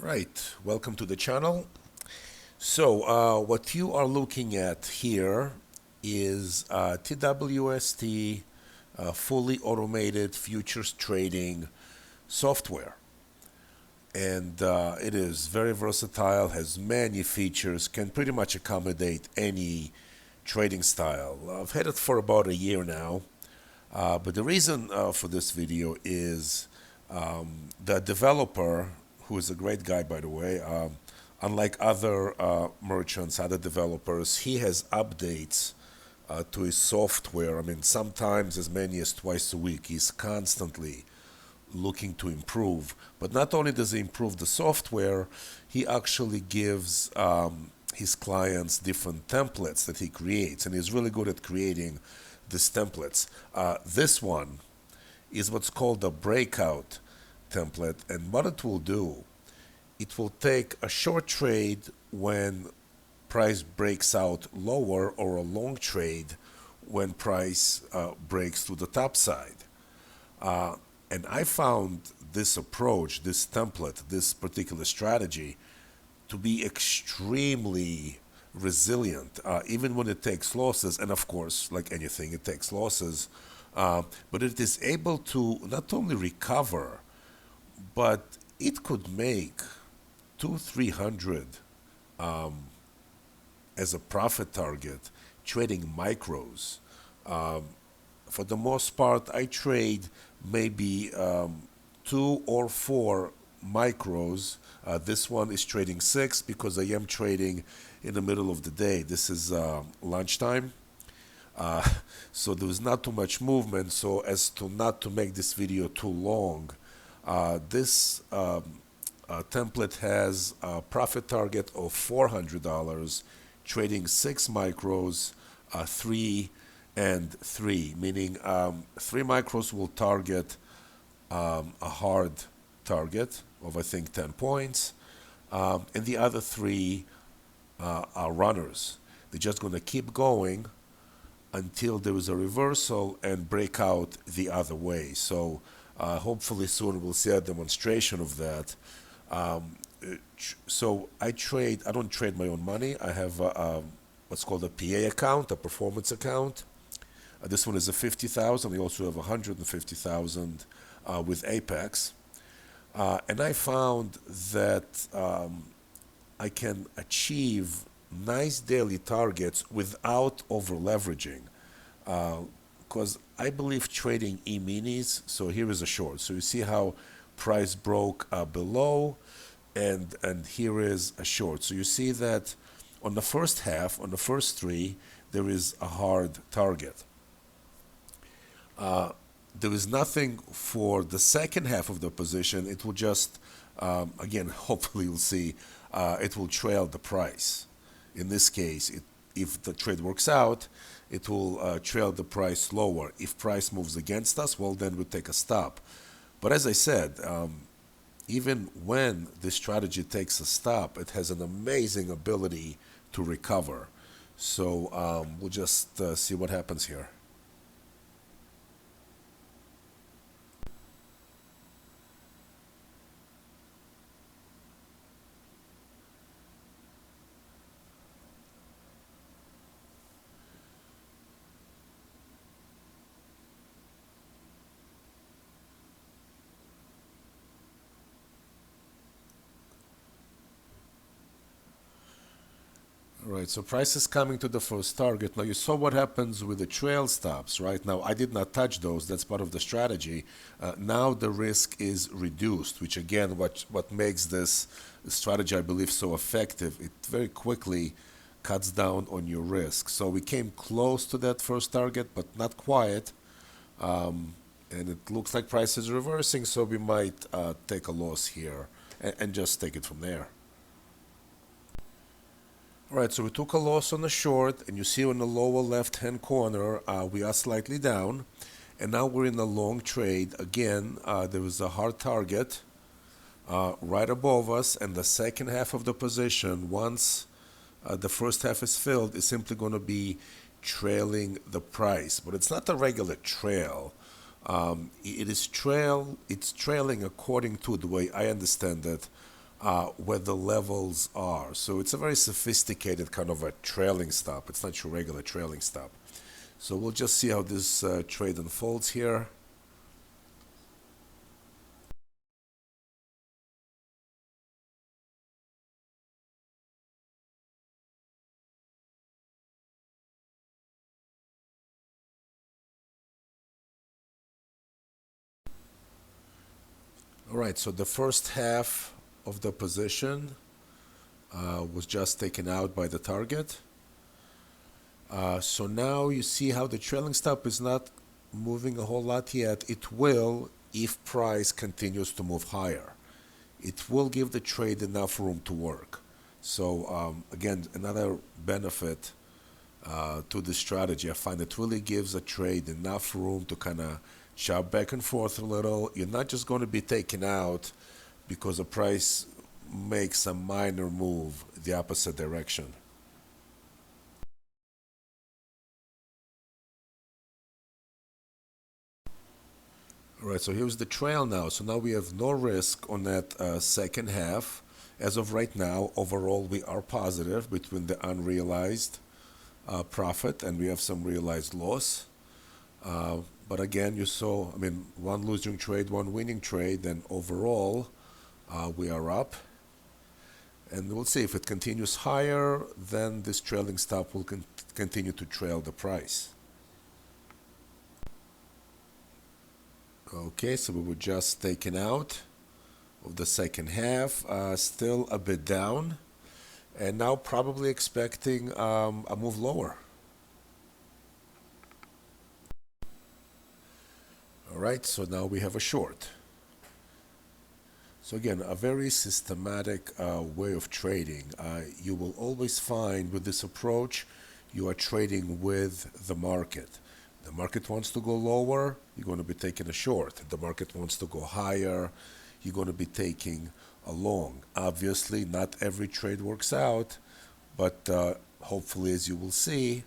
Right, welcome to the channel. So what you are looking at here is TWST fully automated futures trading software. And it is very versatile, has many features, can pretty much accommodate any trading style. I've had it for about a year now. But the reason for this video is the developer, who is a great guy, by the way, unlike other merchants, other developers, he has updates to his software. I mean, sometimes as many as twice a week. He's constantly looking to improve. But not only does he improve the software, he actually gives his clients different templates that he creates, and he's really good at creating these templates. This one is what's called a Breakout template, and what it will do, it will take a short trade when price breaks out lower, or a long trade when price breaks to the top side. And I found this approach, this template, this particular strategy to be extremely resilient, even when it takes losses. And of course, like anything, it takes losses. But it is able to not only recover, but it could make 200-300 as a profit target trading micros. For the most part, I trade maybe 2 or 4 micros. This one is trading 6 because I am trading in the middle of the day. This is lunchtime. So there was not too much movement, so as to not to make this video too long, this template has a profit target of $400, trading 6 micros, 3 and 3, meaning 3 micros will target a hard target of, I think, 10 points, and the other 3 are runners. They're just going to keep going until there is a reversal and break out the other way. So hopefully soon we'll see a demonstration of that. So I don't trade my own money. I have what's called a PA account, a performance account. This one is a 50,000. We also have 150,000 with Apex. And I found that I can achieve nice daily targets without over leveraging. Because I believe trading E-minis, so here is a short. So you see how price broke below, and here is a short. So you see that on the first half, on the first 3, there is a hard target. There is nothing for the second half of the position. It will just, again, hopefully you'll see, it will trail the price. In this case, if the trade works out, it will trail the price lower. If price moves against us, well, then we'll take a stop. But as I said, even when this strategy takes a stop, it has an amazing ability to recover. So we'll just see what happens here. Right, so price is coming to the first target. Now you saw what happens with the trail stops, right? Now I did not touch those, that's part of the strategy. Now the risk is reduced, which again, what makes this strategy, I believe, so effective. It very quickly cuts down on your risk. So we came close to that first target, but not quite. And it looks like price is reversing, so we might take a loss here and just take it from there. Alright, so we took a loss on the short, and you see on the lower left-hand corner, we are slightly down, and now we're in a long trade. Again, there was a hard target right above us, and the second half of the position, once the first half is filled, is simply going to be trailing the price. But it's not a regular trail. It's trailing according to the way I understand it. where the levels are. So it's a very sophisticated kind of a trailing stop. It's not your regular trailing stop. So we'll just see how this trade unfolds here. All right, so the first half of the position was just taken out by the target. So now you see how the trailing stop is not moving a whole lot yet. It will if price continues to move higher. It will give the trade enough room to work. So again, another benefit to this strategy, I find it really gives a trade enough room to kind of chop back and forth a little. You're not just going to be taken out because the price makes a minor move the opposite direction. All right, so here's the trail now. So now we have no risk on that second half. As of right now, overall, we are positive between the unrealized profit and we have some realized loss. But again, you saw, I mean, one losing trade, one winning trade, and overall, we are up. And we'll see if it continues higher, then this trailing stop will continue to trail the price. Okay, so we were just taken out of the second half, still a bit down, and now probably expecting a move lower. All right, so now we have a short. So again, a very systematic way of trading. You will always find with this approach, you are trading with the market. The market wants to go lower, you're going to be taking a short. The market wants to go higher, you're going to be taking a long. Obviously, not every trade works out, but hopefully, as you will see,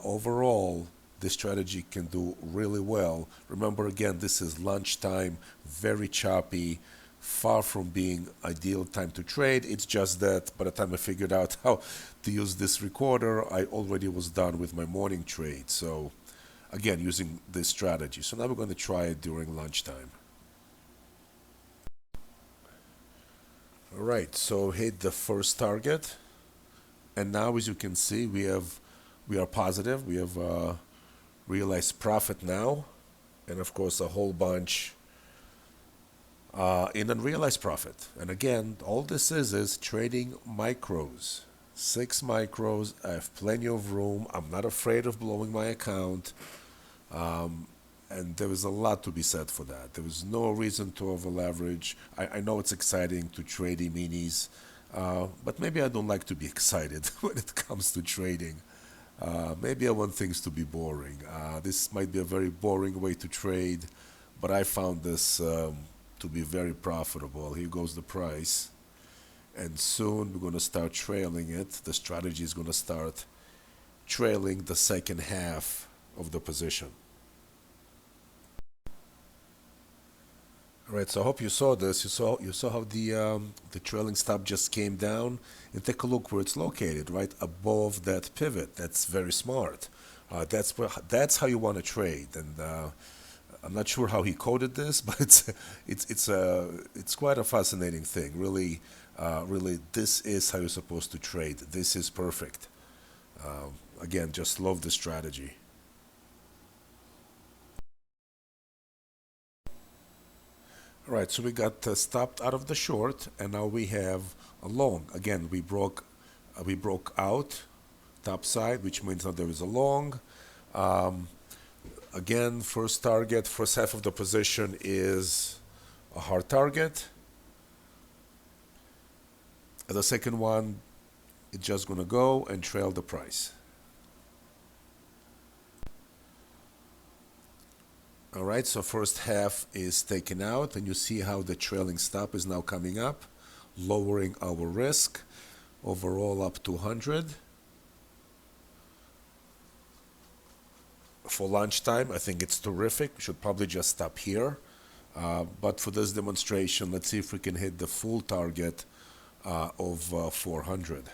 overall, this strategy can do really well. Remember, again, this is lunchtime, very choppy, far from being ideal time to trade. It's just that by the time I figured out how to use this recorder, I already was done with my morning trade. So again, using this strategy. So now we're going to try it during lunchtime. All right, so hit the first target. And now, as you can see, we are positive. We have realized profit now. And of course, a whole bunch in unrealized profit. And again, all this is trading micros. 6 micros. I have plenty of room. I'm not afraid of blowing my account. And there is a lot to be said for that. There is no reason to over leverage. I know it's exciting to trade minis, but maybe I don't like to be excited when it comes to trading. Maybe I want things to be boring. This might be a very boring way to trade, but I found this to be very profitable. Here goes the price. And soon we're going to start trailing it. The strategy is going to start trailing the second half of the position. All right, so I hope you saw this. You saw how the trailing stop just came down, and take a look where it's located, right above that pivot. That's very smart. That's how you want to trade, and I'm not sure how he coded this, but it's quite a fascinating thing. Really, really, this is how you're supposed to trade. This is perfect. Again, just love the strategy. All right, so we got stopped out of the short, and now we have a long. Again, we broke out top side, which means that there is a long. Um, Again, first target, first half of the position is a hard target. The second one, it's just going to go and trail the price. All right, so first half is taken out, and you see how the trailing stop is now coming up, lowering our risk overall up to 100. For lunchtime, I think it's terrific. We should probably just stop here. But for this demonstration, let's see if we can hit the full target of 400.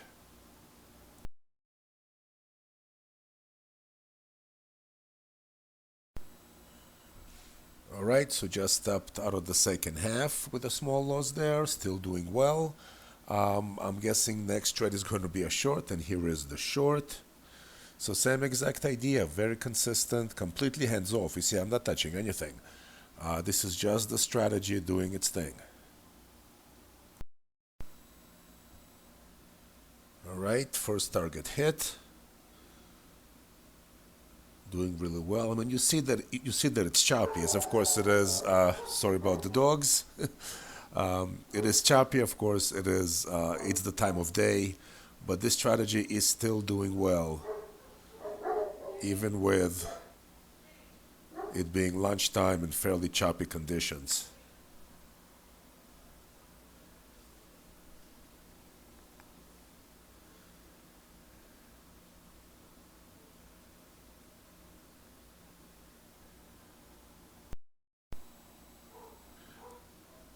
All right, so just stepped out of the second half with a small loss there, still doing well. I'm guessing next trade is going to be a short, and here is the short. So same exact idea, very consistent, completely hands off. You see, I'm not touching anything. This is just the strategy doing its thing. All right, first target hit. Doing really well. I mean, you see that it's choppy, as of course it is. Sorry about the dogs. It is choppy, of course. It is. It's the time of day, but this strategy is still doing well, even with it being lunchtime and fairly choppy conditions.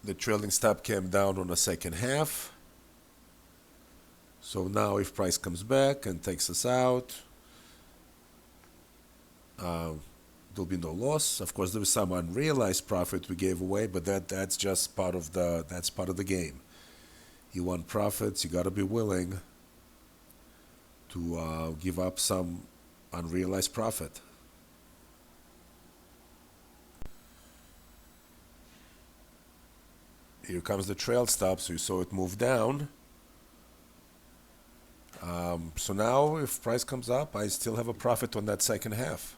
The trailing stop came down on the second half. So now if price comes back and takes us out, uh, there'll be no loss. Of course, there was some unrealized profit we gave away, but that's just part of the game. You want profits, you got to be willing to give up some unrealized profit. Here comes the trail stop, so you saw it move down. So now, if price comes up, I still have a profit on that second half.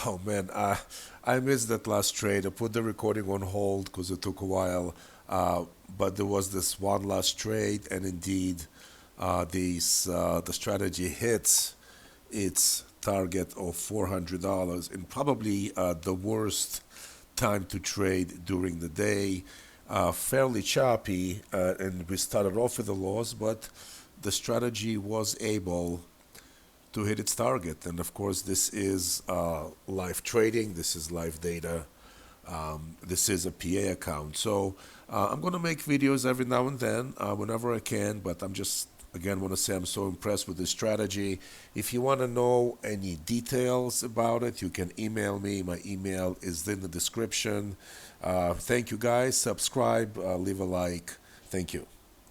Oh man, I missed that last trade. I put the recording on hold because it took a while. But there was this one last trade, and indeed, the strategy hits its target of $400 in probably the worst time to trade during the day. Fairly choppy, and we started off with a loss, but the strategy was able to hit its target. And of course, this is live trading, this is live data, this is a PA account. So I'm going to make videos every now and then, whenever I can, but I'm just, again, want to say I'm so impressed with this strategy. If you want to know any details about it, you can email me. My email is in the description. Thank you guys. Subscribe, leave a like. Thank you.